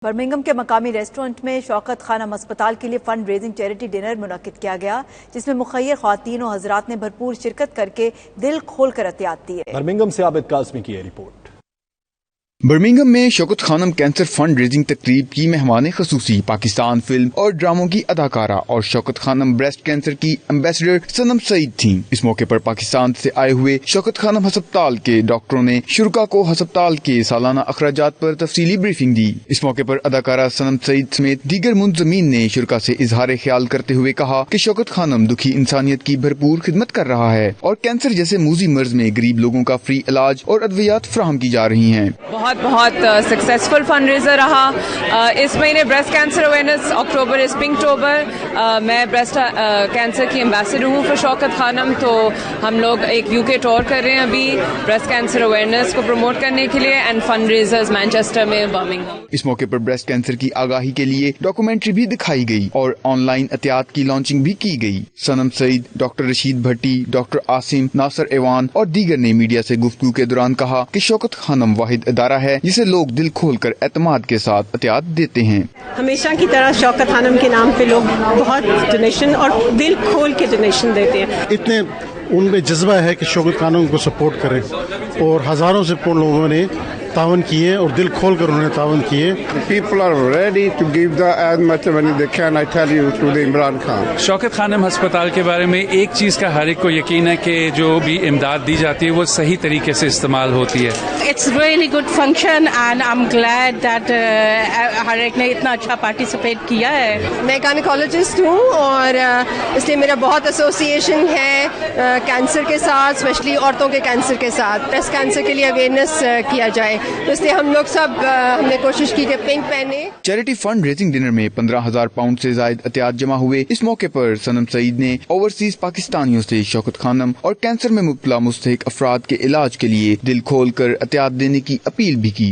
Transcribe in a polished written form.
Birmingham کے مقامی restaurant میں شوکت خانم ہسپتال کے لیے فنڈ ریزنگ چیریٹی ڈنر منعقد کیا گیا، جس میں مخیر خواتین و حضرات نے بھرپور شرکت کر کے دل کھول کر عطیات دیے۔ برمنگھم سے عابد قاسمی کی رپورٹ۔ برمنگھم میں شوکت خانم کینسر فنڈ ریزنگ تقریب کی مہمان خصوصی پاکستان فلم اور ڈراموں کی اداکارہ اور شوکت خانم بریسٹ کینسر کی ایمبیسڈر سنم سعید تھیں۔ اس موقع پر پاکستان سے آئے ہوئے شوکت خانم ہسپتال کے ڈاکٹروں نے شرکاء کو ہسپتال کے سالانہ اخراجات پر تفصیلی بریفنگ دی۔ اس موقع پر اداکارہ سنم سعید سمیت دیگر منتظمین نے شرکاء سے اظہار خیال کرتے ہوئے کہا کہ شوکت خانم دکھی انسانیت کی بھرپور خدمت کر رہا ہے اور کینسر جیسے موذی مرض میں غریب لوگوں کا فری علاج اور ادویات فراہم کی جا رہی ہیں۔ بہت سکسیسفل فنڈ ریزر رہا۔ اس مہینے بریسٹ کینسر اویئرنیس اکتوبر از پنکٹوبر۔ میں بریسٹ کینسر کی ایمبیسڈر ہوں فار شوکت خانم، تو ہم لوگ ایک UK ٹور کر رہے ہیں ابھی بریسٹ کینسر اویئرنیس کو پروموٹ کرنے کے لیے اینڈ فنڈ ریزرز مانچسٹر میں برمنگھم۔ اس موقع پر بریسٹ کینسر کی آگاہی کے لیے ڈاکومنٹری بھی دکھائی گئی اور آن لائن احتیاط کی لانچنگ بھی کی گئی۔ سنم سعید، ڈاکٹر رشید بھٹی، ڈاکٹر عاصم، ناصر ایوان اور دیگر نے میڈیا سے گفتگو کے دوران کہا کہ شوکت خانم واحد ادارہ ہے جسے لوگ دل کھول کر اعتماد کے ساتھ عطیات دیتے ہیں۔ ہمیشہ کی طرح شوکت خانم کے نام پہ لوگ بہت ڈونیشن اور دل کھول کے ڈونیشن دیتے ہیں۔ اتنے ان میں جذبہ ہے کہ شوکت خانم کو سپورٹ کریں اور ہزاروں سے لوگوں نے تعاون کیے اور دل کھول کر انہوں نے تعاون کیے۔ People are ready to give as much money they can, I tell you, to the Imran Khan۔ شوکت خانم ہسپتال کے بارے میں ایک چیز کا ہر ایک کو یقین ہے کہ جو بھی امداد دی جاتی ہے وہ صحیح طریقے سے استعمال ہوتی ہے۔ It's really good function and I'm glad that ہر ایک نے اتنا اچھا پارٹیسپیٹ کیا ہے۔ میں گائنیکالوجسٹ ہوں اور اس لیے میرا بہت ایسوسیشن ہے کینسر کے ساتھ، اسپیشلی عورتوں کے کینسر کے ساتھ۔ بریسٹ کینسر کے لیے اویئرنیس کیا جائے، تو اس لیے ہم لوگ سب ہم نے کوشش کی کہ پنک پہنے۔ چیریٹی فنڈ ریزنگ ڈنر میں 15,000 پاؤنڈ سے زائد عطیات جمع ہوئے۔ اس موقع پر سنم سعید نے اوورسیز پاکستانیوں سے شوکت خانم اور کینسر میں مبتلا مستحق افراد کے علاج کے لیے دل کھول کر عطیات دینے کی اپیل بھی کی۔